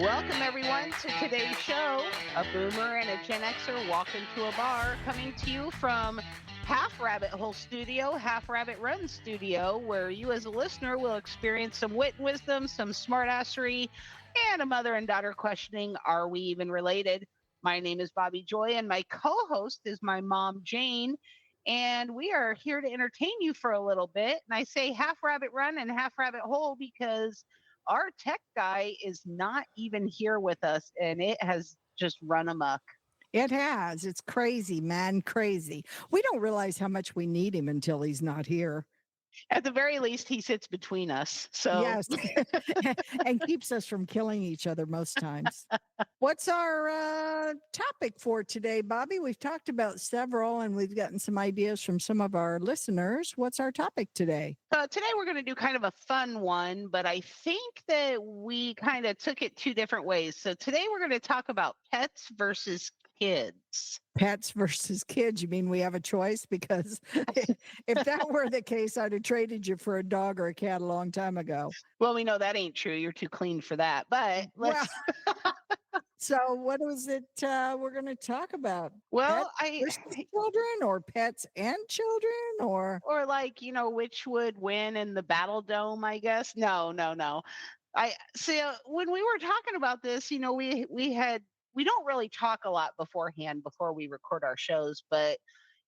Welcome, everyone, to today's show. A boomer and a Gen Xer walk into a bar, coming to you from Half Rabbit Hole Studio, Half Rabbit Run Studio, where you, as a listener, will experience some wit and wisdom, some smart-assery, and a mother and daughter questioning, are we even related? My name is Bobbi Joy, and my co host is my mom, Jane. And we are here to entertain you for a little bit. And I say half rabbit run and half rabbit hole because our tech guy is not even here with us and it has just run amok. It has. It's crazy, man. Crazy. We don't realize how much we need him until he's not here. At the very least, he sits between us. So, Yes. And keeps us from killing each other most times. What's our topic for today, Bobbi? We've talked about several and we've gotten some ideas from some of our listeners. What's our topic today? today we're going to do kind of a fun one, but I think that we kind of took it two different ways. So, today we're going to talk about pets versus kids. Pets versus kids. You mean we have a choice? Because if that were the case, I'd have traded you for a dog or a cat a long time ago. Well, we know that ain't true. You're too clean for that. But let's. Well, so what is it we're going to talk about? Well, Pets versus children, or pets and children, or like, which would win in the battle dome, I guess. No. I see. When we were talking about this, we don't really talk a lot beforehand before we record our shows, but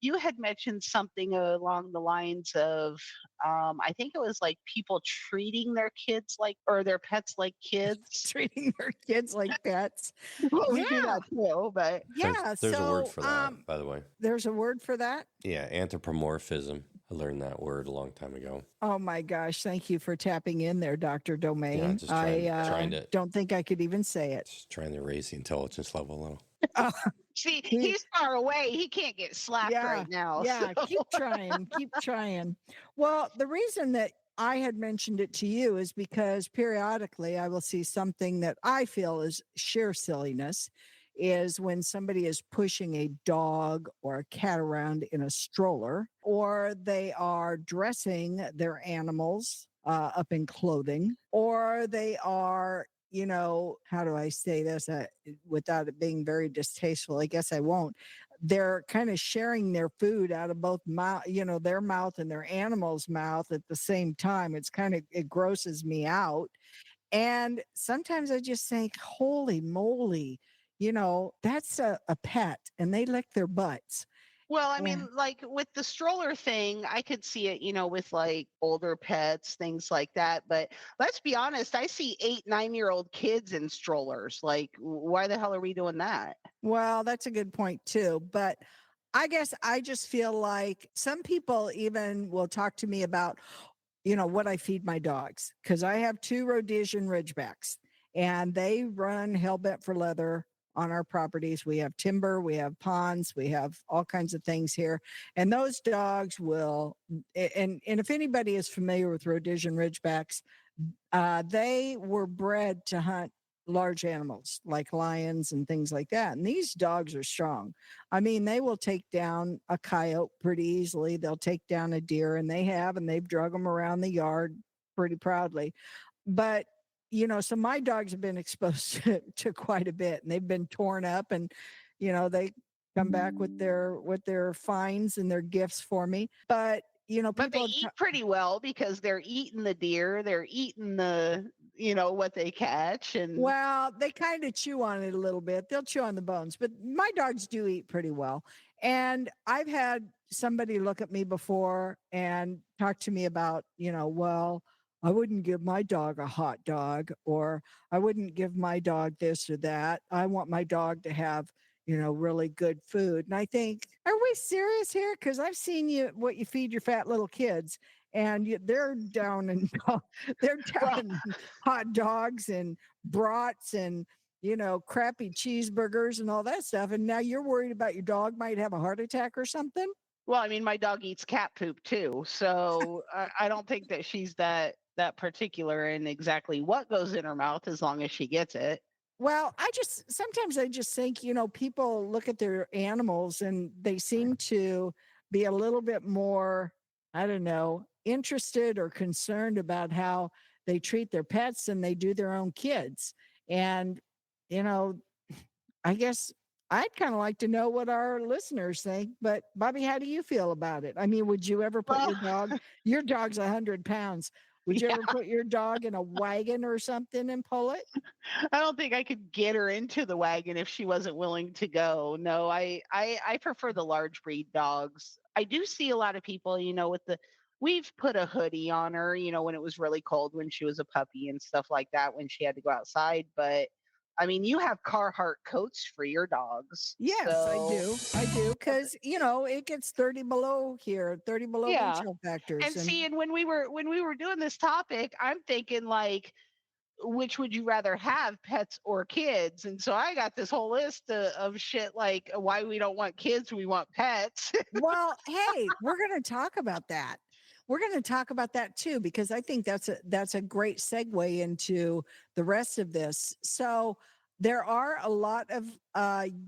you had mentioned something along the lines of, I think it was like people treating their kids like, or their pets like kids. treating their kids like pets. Well, we do that too, but Yeah. There's a word for that, by the way. There's a word for that? Yeah, anthropomorphism. I learned that word a long time ago. Oh my gosh. Thank you for tapping in there, Dr. Domain. Yeah, just trying to don't think I could even say it. Just trying to raise the intelligence level a little. See, he's far away. He can't get slapped right now. Yeah, so. keep trying. Well, the reason that I had mentioned it to you is because periodically I will see something that I feel is sheer silliness, is when somebody is pushing a dog or a cat around in a stroller, or they are dressing their animals up in clothing, or they are, how do I say this without it being very distasteful? I guess I won't. They're kind of sharing their food out of both mouth, their mouth and their animal's mouth at the same time. It grosses me out. And sometimes I just think, holy moly, that's a pet and they lick their butts. Well, I mean, like with the stroller thing, I could see it, with like older pets, things like that. But let's be honest, I see 8, 9-year-old kids in strollers. Like, why the hell are we doing that? Well, that's a good point too. But I guess I just feel like some people even will talk to me about, what I feed my dogs. Because I have 2 Rhodesian Ridgebacks and they run hellbent for leather on our properties. We have timber, we have ponds, we have all kinds of things here. And those dogs will, and if anybody is familiar with Rhodesian Ridgebacks, they were bred to hunt large animals like lions and things like that. And these dogs are strong. I mean, they will take down a coyote pretty easily. They'll take down a deer, and they've drug them around the yard pretty proudly. But so my dogs have been exposed to quite a bit, and they've been torn up, and they come back with their fines and their gifts for me. But But they eat pretty well because they're eating the deer, they're eating the what they catch, and well, they kind of chew on it a little bit. They'll chew on the bones, but my dogs do eat pretty well. And I've had somebody look at me before and talk to me about, well, I wouldn't give my dog a hot dog, or I wouldn't give my dog this or that. I want my dog to have, really good food. And I think, are we serious here? Because I've seen what you feed your fat little kids, and they're down in hot dogs and brats and crappy cheeseburgers and all that stuff. And now you're worried about your dog might have a heart attack or something. well, I mean, my dog eats cat poop too, so I don't think that she's that particular in exactly what goes in her mouth as long as she gets it. Well, sometimes I just think, people look at their animals and they seem to be a little bit more, I don't know, interested or concerned about how they treat their pets than they do their own kids. And, you know, I guess I'd kind of like to know what our listeners think. But Bobby, how do you feel about it? I mean, would you ever put Well, your dog? Your dog's 100 pounds. Would you yeah, ever put your dog in a wagon or something and pull it? I don't think I could get her into the wagon if she wasn't willing to go. No, I prefer the large breed dogs. I do see a lot of people, with we've put a hoodie on her, when it was really cold when she was a puppy and stuff like that when she had to go outside. But I mean, you have Carhartt coats for your dogs. Yes, I So do. I do. Cause it gets 30 below here, 30 below wind yeah. chill factors. And And see, and when we were doing this topic, I'm thinking like, which would you rather have, pets or kids? And so I got this whole list of shit like why we don't want kids, we want pets. well, hey, we're going to talk about that. We're going to talk about that too, because I think that's a great segue into the rest of this. So there are a lot of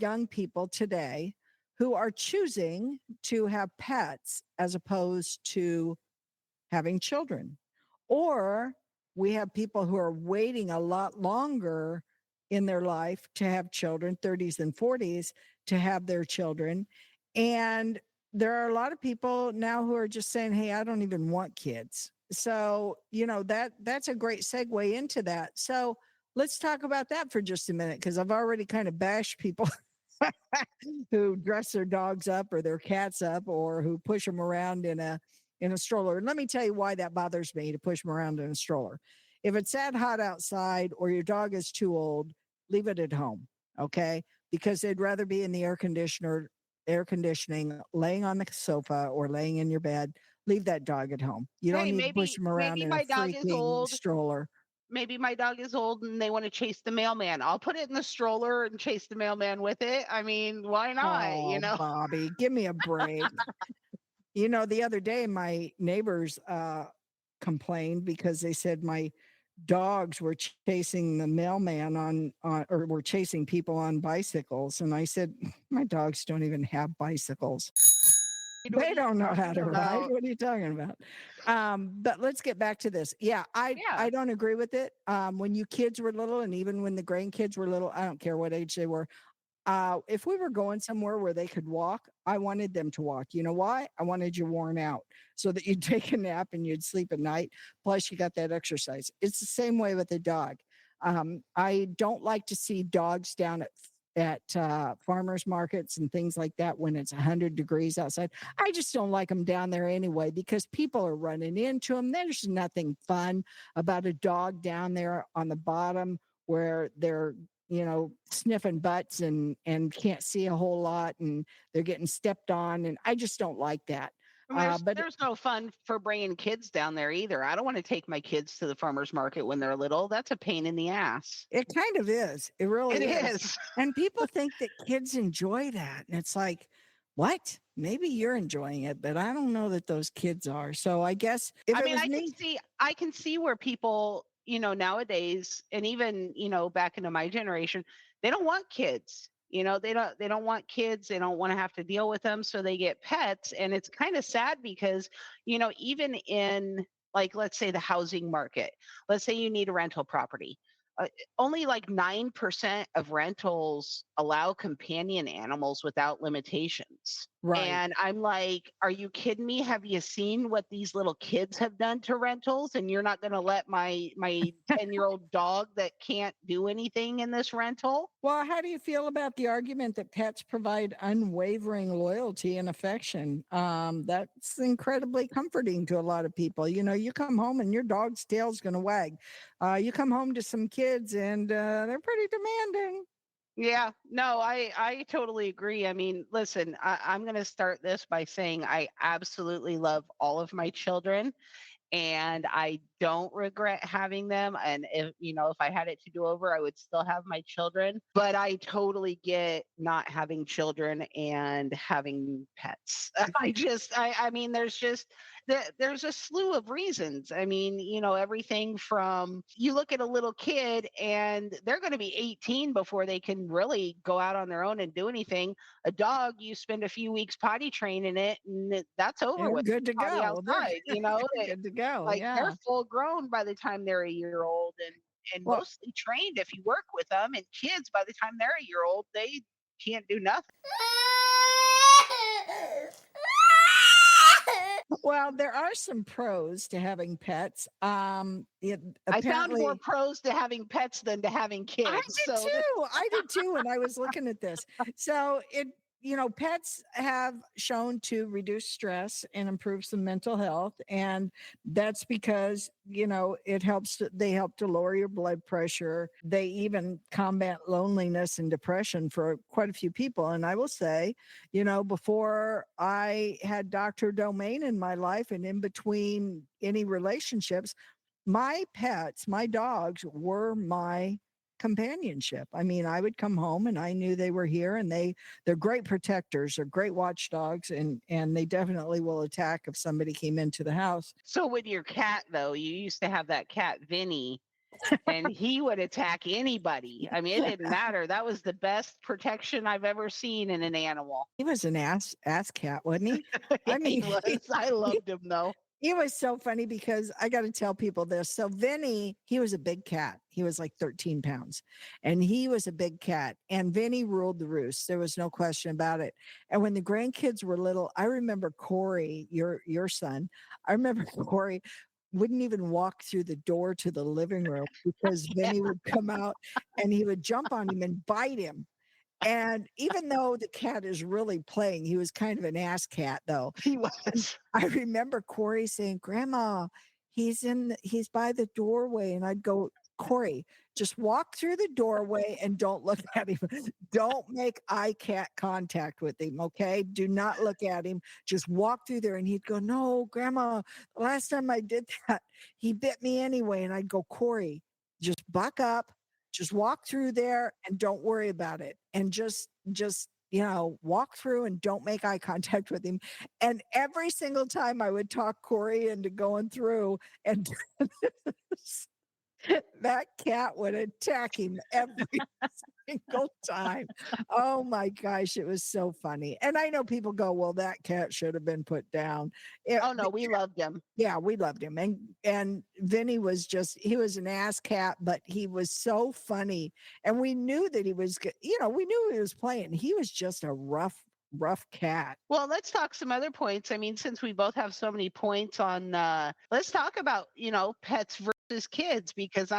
young people today who are choosing to have pets as opposed to having children. Or we have people who are waiting a lot longer in their life to have children, 30s and 40s, to have their children. And there are a lot of people now who are just saying, "Hey, I don't even want kids." So, that's a great segue into that. So, let's talk about that for just a minute because I've already kind of bashed people who dress their dogs up or their cats up or who push them around in a stroller. And let me tell you why that bothers me to push them around in a stroller. If it's that hot outside or your dog is too old, leave it at home. Okay. Because they'd rather be in the air conditioning, laying on the sofa or laying in your bed. Leave that dog at home. You don't Hey, need to push maybe them around maybe in a my dog is freaking old. stroller. Maybe my dog is old and they want to chase the mailman. I'll put it in the stroller and chase the mailman with it. I mean, why not? Oh, Bobby, give me a break. The other day my neighbors complained because they said my dogs were chasing the mailman on or were chasing people on bicycles. And I said, my dogs don't even have bicycles. What are They you don't know how talking to ride. about? What are you talking about? But let's get back to this. Yeah, I Yeah. don't agree with it. When you kids were little, and even when the grandkids were little, I don't care what age they were. If we were going somewhere where they could walk, I wanted them to walk. You know why? I wanted you worn out so that you'd take a nap and you'd sleep at night. Plus, you got that exercise. It's the same way with a dog. I don't like to see dogs down at farmers markets and things like that when it's 100 degrees outside. I just don't like them down there anyway because people are running into them. There's nothing fun about a dog down there on the bottom where they're sniffing butts and can't see a whole lot and they're getting stepped on, and I just don't like that. And there's But there's no fun for bringing kids down there either. I don't want to take my kids to the farmers market when they're little. That's a pain in the ass. it kind of is. It It really is. is. And people think that kids enjoy that, and it's like, what? Maybe you're enjoying it, but I don't know that those kids are. So I guess if I it mean, was me, I can see where people, nowadays and even, back into my generation, they don't want kids. They don't want kids. They don't want to have to deal with them. So they get pets. And it's kind of sad because, even in like, let's say the housing market, let's say you need a rental property. Uh, Only like 9% of rentals allow companion animals without limitations. right? And I'm like, are you kidding me? Have you seen what these little kids have done to rentals? And you're not going to let my 10-year-old dog that can't do anything in this rental? Well, how do you feel about the argument that pets provide unwavering loyalty and affection? That's incredibly comforting to a lot of people. You come home and your dog's tail's going to wag. You come home to some kids and they're pretty demanding. Yeah, no, I totally agree. I mean, listen, I'm going to start this by saying I absolutely love all of my children and I don't regret having them. And if I had it to do over, I would still have my children. But I totally get not having children and having pets. I mean, there's a slew of reasons. I mean, everything from you look at a little kid and they're going to be 18 before they can really go out on their own and do anything. A dog, you spend a few weeks potty training it, and that's over They're with. good to Potty go. They're outside, good to go. like they're Yeah. full grown by the time they're a year old, and Well, mostly trained if you work with them. And kids, by the time they're a year old, they can't do nothing. well, there are some pros to having pets. I found more Apparently, pros to having pets than to having I kids. did So too. I did too. And I was looking at this. So pets have shown to reduce stress and improve some mental health. And that's because, they help to lower your blood pressure. They even combat loneliness and depression for quite a few people. And I will say, before I had Dr. Domain in my life and in between any relationships, my pets, my dogs were my companionship. I mean, I would come home and I knew they were here, and they're great protectors, they're great watchdogs, and they definitely will attack if somebody came into the house. so with your cat though, you used to have that cat Vinny, and he would attack anybody. I mean, it didn't matter. That was the best protection I've ever seen in an animal. He was an ass cat, wasn't he? I He mean, was. I loved him though. it was so funny because I got to tell people this. So Vinny, he was a big cat. He was like 13 pounds, and he was a big cat. And Vinny ruled the roost. There was no question about it. And when the grandkids were little, I remember Corey, your son. I remember Corey wouldn't even walk through the door to the living room because Yeah, Vinny would come out and he would jump on him and bite him. And even though the cat is really playing, he was kind of an ass cat though. he And was. I remember Corey saying, "Grandma, he's by the doorway." And I'd go, "Corey, just walk through the doorway and don't look at him. Don't make eye cat contact with him. Okay. Do not look at him. Just walk through there." And he'd go, "No, Grandma, the last time I did that, he bit me anyway." And I'd go, "Corey, just buck up, just walk through there and don't worry about it. And just walk through and don't make eye contact with him." And every single time I would talk Corey into going through, and that cat would attack him every single time. Oh my gosh, it was so funny. And I know people go, "Well, that cat should have been put down." Oh no, we loved him. Yeah, we loved him. And Vinny was he was an ass cat, but he was so funny. And we knew that he was we knew he was playing. He was just a rough cat. Well, let's talk some other points. I mean, since we both have so many points on, let's talk about, pets versus kids, because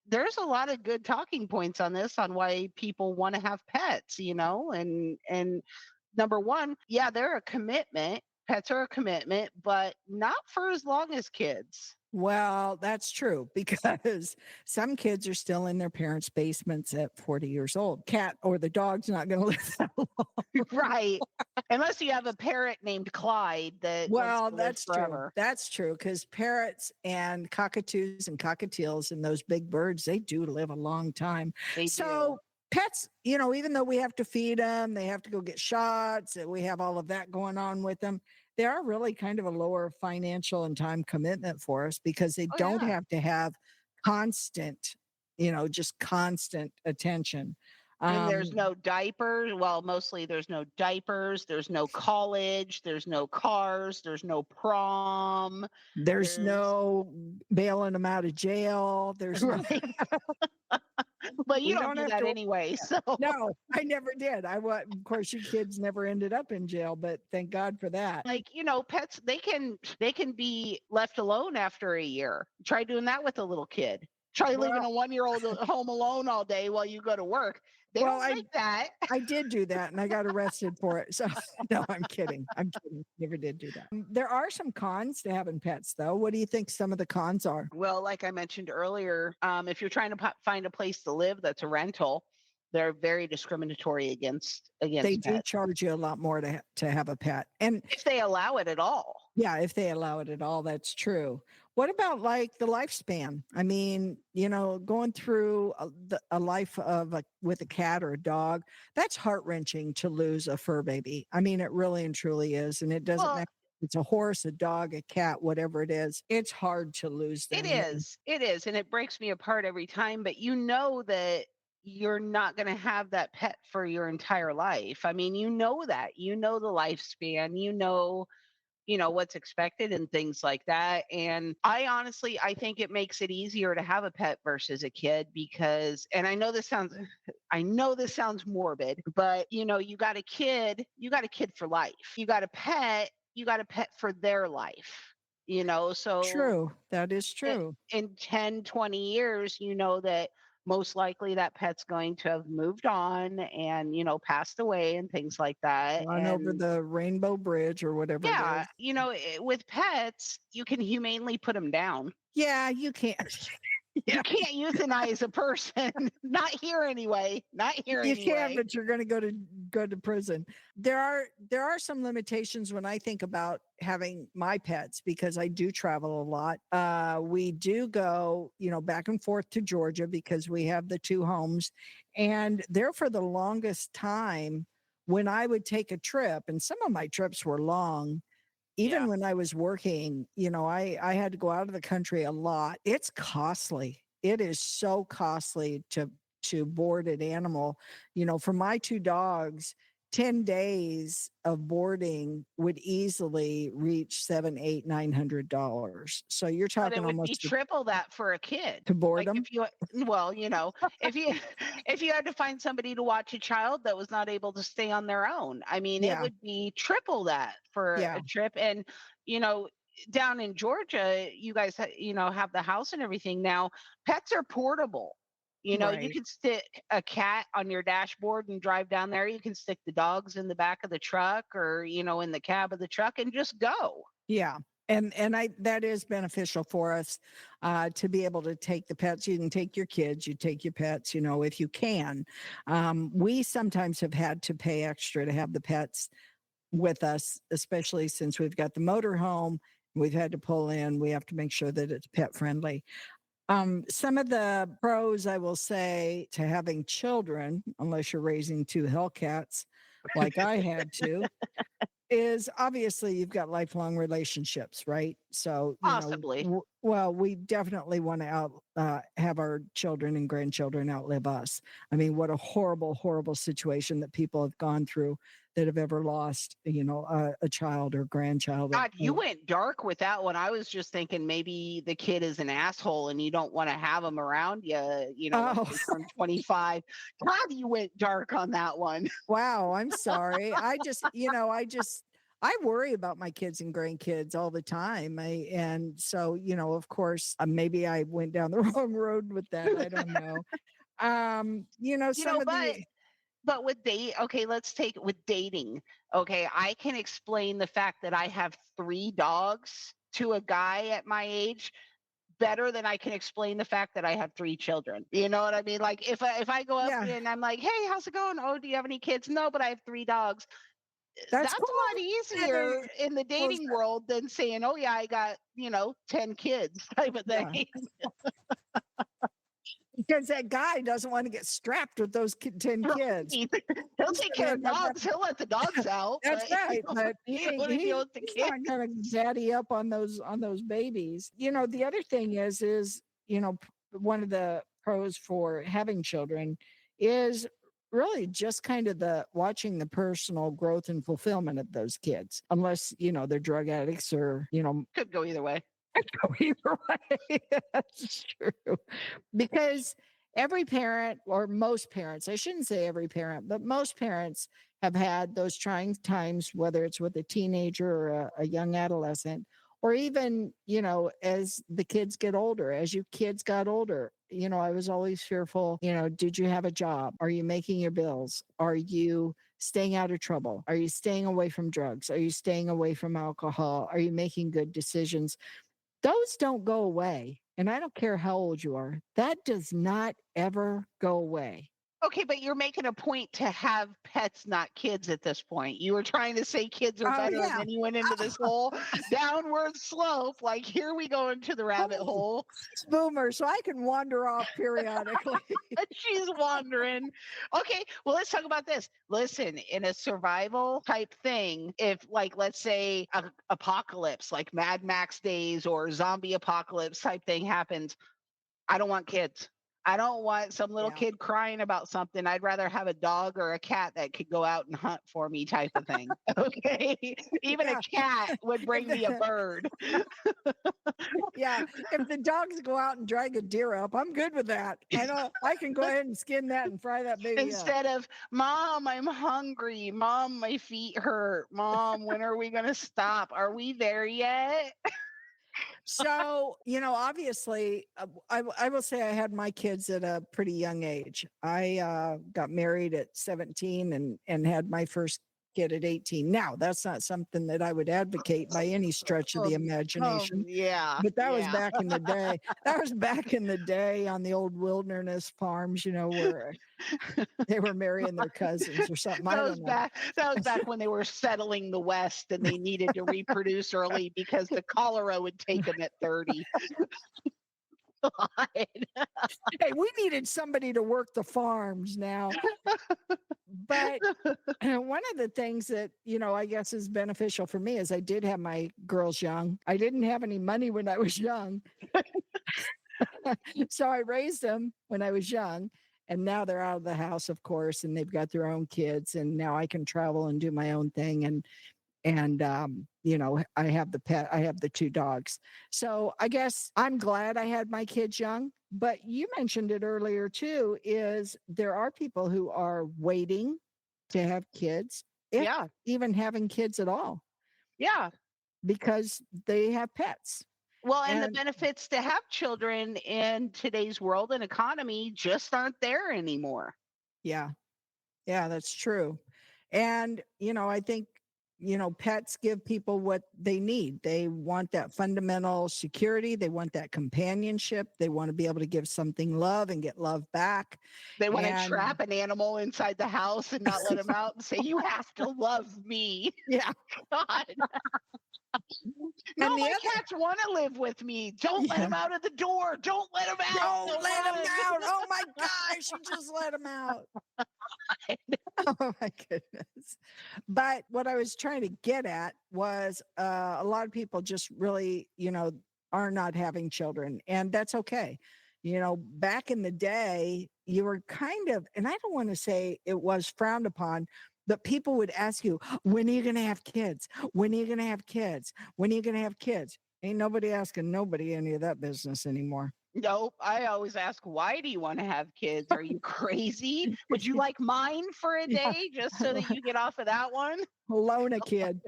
there's a lot of good talking points on this, on why people want to have pets, and number one, yeah, they're a commitment. Pets are a commitment, but not for as long as kids. Well, that's true because some kids are still in their parents' basements at 40 years old. Cat or the dog's not going to live that long. Right. Unless you have a parrot named Clyde that wants Well, to live that's true. forever. That's true because parrots and cockatoos and cockatiels and those big birds, they do live a long time. They do. So pets, even though we have to feed them, they have to go get shots, and we have all of that going on with them. They are really kind of a lower financial and time commitment for us because they Oh don't yeah. have to have constant, just constant attention. And there's Um, no diapers. Well, mostly there's no diapers. There's no college. There's no cars. There's no prom. there's There's no bailing them out of jail. There's no, right. But you we don't don't do have that to. anyway. So No, I never did. Of course, you kids never ended up in jail, but thank God for that. like, pets, they can be left alone after a year. Try doing that with a little kid. Try leaving Well, a 1-year-old at home alone all day while you go to work. They well, don't like that. I did do that and I got arrested for it. So no, I'm kidding. I'm kidding. Never did do that. There are some cons to having pets, though. What do you think some of the cons are? Well, like I mentioned earlier, if you're trying to find a place to live that's a rental, they're very discriminatory against They against do pets charge you a lot more to have a pet. And if they allow it at all. yeah, if they allow it at all, that's true. What about like the lifespan? I mean, going through a life with a cat or a dog, that's heart wrenching to lose a fur baby. I mean, it really and truly is. And it doesn't Well, matter if it's a horse, a dog, a cat, whatever it is. It's hard to lose it them. is. It is. And it breaks me apart every time. But you know that you're not going to have that pet for your entire life. I mean, you know that. You know the lifespan. You know what's expected and things like that. And I think it makes it easier to have a pet versus a kid because, and I know this sounds morbid, but you got a kid for life. You got a pet for their life. So True. That is in, true. in 10, 20 years, that most likely that pet's going to have moved on and, passed away and things like that. On over And the Rainbow Bridge or whatever it yeah, is. with pets, you can humanely put them down. Yeah, you can't. You Yeah. can't euthanize a person. Not here anyway. Not here You can, anyway. but you're going to go to prison. There are some limitations when I think about having my pets because I do travel a lot. We do go, back and forth to Georgia because we have the two homes, and there for the longest time when I would take a trip, and some of my trips were long. Even Yeah. when I was working, I had to go out of the country a lot. It's costly. It is so costly to board an animal. For my two dogs, 10 days of boarding would easily reach seven, eight, $900. So you're But it talking would be almost triple that for a kid. to board Like them. if you, well, if you if you had to find somebody to watch a child that was not able to stay on their own, I mean, it Yeah. would be triple that for Yeah. a trip. And you know, down in Georgia, you guys, have the house and everything. Now, pets are portable. You Right. can stick a cat on your dashboard and drive down there. You can stick the dogs in the back of the truck or, in the cab of the truck and just go. Yeah. And I that is beneficial for us to be able to take the pets. You can take your kids, you take your pets, if you can. We sometimes have had to pay extra to have the pets with us, especially since we've got the motor home. We've had to pull in. We have to make sure that it's pet friendly. Some of the pros I will say to having children, unless you're raising two Hellcats like I had to, is obviously you've got lifelong relationships, right? So, Possibly. well, we definitely want to have our children and grandchildren outlive us. I mean, what a horrible, horrible situation that people have gone through that have ever lost, a child or grandchild. God, you went dark with that one. I was just thinking maybe the kid is an asshole and you don't want to have him around you, once Oh, they turn 25. God, you went dark on that one. wow. I'm sorry. I worry about my kids and grandkids all the time. And so, of course, maybe I went down the wrong road with that. I don't know. Some of the, But with okay, let's take it with dating. Okay, I can explain the fact that I have 3 dogs to a guy at my age better than I can explain the fact that I have 3 children. You know what I mean? Like if I go up yeah, and I'm like, "Hey, how's it going? Oh, do you have any kids?" No, but I have 3 dogs. that's That's a lot cool. And easier in the well, dating world than saying, "Oh yeah, I got, 10 kids," type of yeah, thing. because that guy doesn't want to get strapped with those 10 Right. kids. He'll He's take going to care of end up dogs. He'll let the dogs out, That's but right, but he he don't ain't want to he deal with the he's kids. not gonna daddy up on those babies. The other thing is, one of the pros for having children is really just kind of the watching the personal growth and fulfillment of those kids. Unless, they're drug addicts or, Could go either way. go either way. That's true. Because every parent, or most parents, I shouldn't say every parent, but most parents have had those trying times, whether it's with a teenager or a young adolescent, or even, as the kids get older, as you kids got older. I was always fearful, did you have a job? Are you making your bills? Are you staying out of trouble? Are you staying away from drugs? Are you staying away from alcohol? Are you making good decisions? Those don't go away. And I don't care how old you are. That does not ever go away. Okay, but you're making a point to have pets, not kids at this point. You were trying to say kids are Oh, better, and yeah. then you went into this whole downward slope. Like, here we go into the rabbit Oh, hole. it's boomer, so I can wander off periodically. And she's wandering. Okay, well, let's talk about this. Listen, in a survival type thing, if, like, let's say a apocalypse, like Mad Max days or zombie apocalypse type thing happens, I don't want kids. I don't want some little Yeah. kid crying about something. I'd rather have a dog or a cat that could go out and hunt for me, type of thing. Okay. Even a Yeah. cat would If bring me a the, bird yeah, if the dogs go out and drag a deer up, I'm good with that. I can go ahead and skin that and fry that baby up. instead of, Mom, I'm hungry. Mom, my feet hurt. Mom, when are we going to stop? Are we there yet? So, obviously, I will say I had my kids at a pretty young age. I got married at 17 and had my first kid at 18. Now, that's not something that I would advocate by any stretch of the imagination. Yeah. But that was Yeah. back in the day. That was back in the day on the old wilderness farms, where they were marrying their cousins or something. I don't know. That was back when they were settling the West and they needed to reproduce early because the cholera would take them at 30. Hey, we needed somebody to work the farms now. But one of the things that, I guess is beneficial for me is I did have my girls young. I didn't have any money when I was young. So I raised them when I was young. And now they're out of the house, of course, and they've got their own kids. And now I can travel and do my own thing. And I have I have the two dogs. So I guess I'm glad I had my kids young. But you mentioned it earlier too, is there are people who are waiting to have kids, if Yeah. even having kids at all, Yeah. because they have pets. Well, and the And benefits to have children in today's world and economy just aren't there anymore. yeah, yeah, that's true. And, I think, pets give people what they need. They want that fundamental security. They want that companionship. They want to be able to give something love and get love back. They want to And trap an animal inside the house and not let him out and say, "You have to love me." yeah. God. No, And the my other, cats want to live with me. Don't let yeah, him out of the door. Don't let him out. don't let him run. out. Oh my gosh, you just let him out. Oh my goodness. But what I was trying to get at was a lot of people just really, are not having children, and that's okay. Back in the day, you were kind of, and I don't want to say it was frowned upon, but people would ask you, when are you going to have kids? When are you going to have kids? When are you going to have kids? Ain't nobody asking nobody any of that business anymore. Nope. I always ask, why do you want to have kids? Are you crazy? Would you like mine for a Yeah. day just so that you get off of that one? Loan a kid.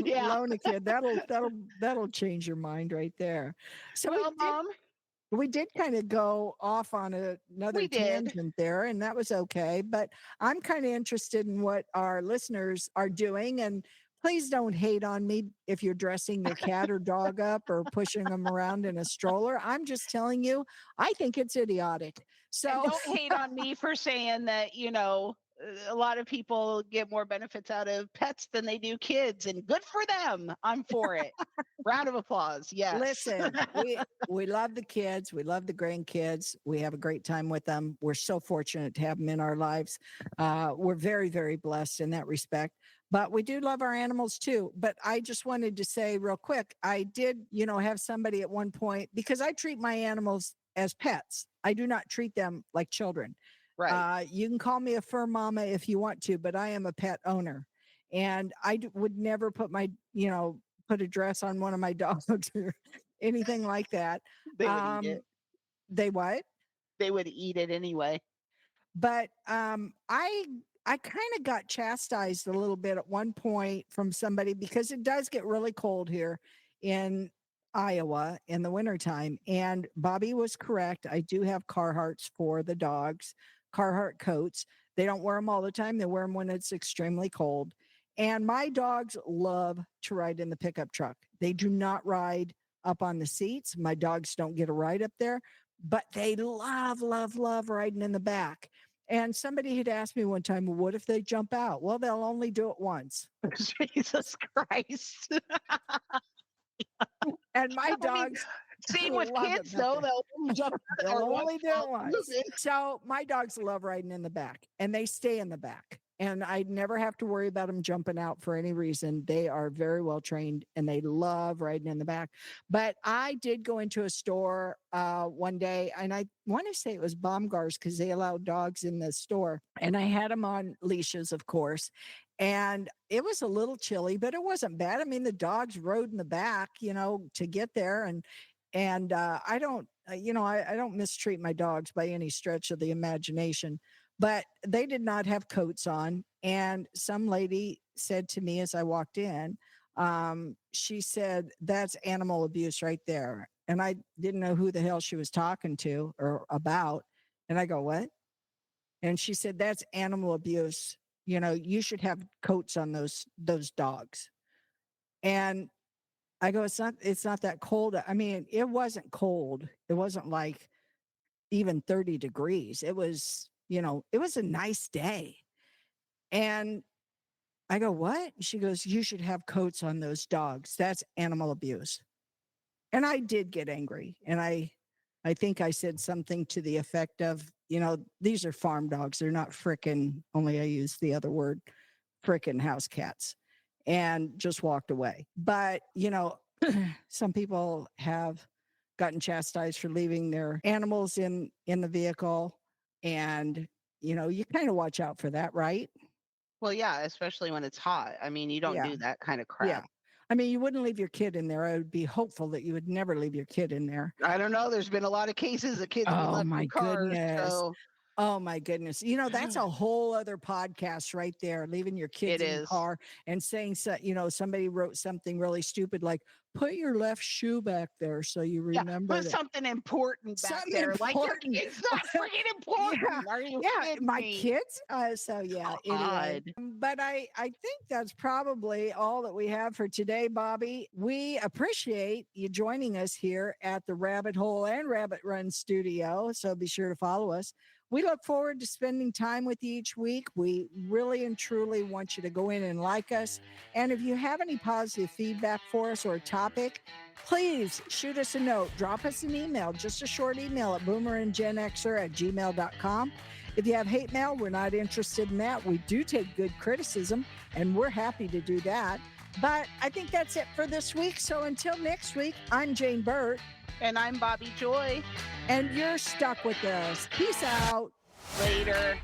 Yeah. Loan a kid. That'll change your mind right there. So Well, Mom, we did kind of go off on another we did. tangent there, and that was okay. But I'm kind of interested in what our listeners are doing. And please don't hate on me if you're dressing your cat or dog up or pushing them around in a stroller. I'm just telling you, I think it's idiotic. And So, don't hate on me for saying that, a lot of people get more benefits out of pets than they do kids, and good for them. I'm for it. Round of applause. Yes. listen, we love the kids. We love the grandkids. We have a great time with them. We're so fortunate to have them in our lives. We're very, very blessed in that respect. But we do love our animals too. But I just wanted to say real quick, I did, have somebody at one point, because I treat my animals as pets. I do not treat them like children. Right. You can call me a fur mama if you want to, but I am a pet owner. And would never put put a dress on one of my dogs or anything like that. They would eat it. They what? They would eat it anyway. But I kind of got chastised a little bit at one point from somebody, because it does get really cold here in Iowa in the wintertime. And Bobbi was correct. I do have Carhartts for the dogs, Carhartt coats. They don't wear them all the time. They wear them when it's extremely cold. And my dogs love to ride in the pickup truck. They do not ride up on the seats. My dogs don't get a ride up there, but they love, love, love riding in the back. And somebody had asked me one time, well, what if they jump out? Well, they'll only do it once. Jesus Christ. And my I mean, dogs same with love it kids, back though. there. They'll only jump out They'll there only do it once. once. So my dogs love riding in the back, and they stay in the back. And I never have to worry about them jumping out for any reason. They are very well trained and they love riding in the back. But I did go into a store one day, and I want to say it was Baumgart's because they allowed dogs in the store. And I had them on leashes, of course. And it was a little chilly, but it wasn't bad. I mean, the dogs rode in the back, to get there. And I don't, I don't mistreat my dogs by any stretch of the imagination, but they did not have coats on. And some lady said to me as I walked in, she said, "That's animal abuse right there." And I didn't know who the hell she was talking to or about. And I go, "What?" And she said, "That's animal abuse. You should have coats on those dogs." And I go, it's not that cold. I mean, it wasn't cold. It wasn't like even 30 degrees. It was, it was a nice day. And I go, "What?" She goes, "You should have coats on those dogs. That's animal abuse." And I did get angry. And I think I said something to the effect of, these are farm dogs. They're not frickin', only I use the other word, frickin' house cats, and just walked away. But, some people have gotten chastised for leaving their animals in the vehicle. And, you kind of watch out for that, right? Well, yeah, especially when it's hot. I mean, you don't Yeah. do that kind of Yeah. crap. I mean, you wouldn't leave your kid in there. I would be hopeful that you would never leave your kid in there. I don't know. There's been a lot of cases of kids being Oh left my in cars. goodness. So Oh my goodness. That's a whole other podcast right there. Leaving your kids it in the is. car and saying, so, somebody wrote something really stupid like, "Put your left shoe back there so you Yeah, remember put that." something important back Something there. Like your important. kid's not freaking important. Yeah. Are you Yeah. kidding My me? kids. So yeah, anyway. God. But I think that's probably all that we have for today, Bobbi. We appreciate you joining us here at the Rabbit Hole and Rabbit Run studio. So be sure to follow us. We look forward to spending time with you each week. We really and truly want you to go in and like us. And if you have any positive feedback for us or a topic, please shoot us a note. Drop us an email, just a short email at boomerandgenxer@gmail.com. If you have hate mail, we're not interested in that. We do take good criticism, and we're happy to do that. But I think that's it for this week. So until next week, I'm Jane Burt. And I'm Bobbi Joy. And you're stuck with us. Peace out. Later.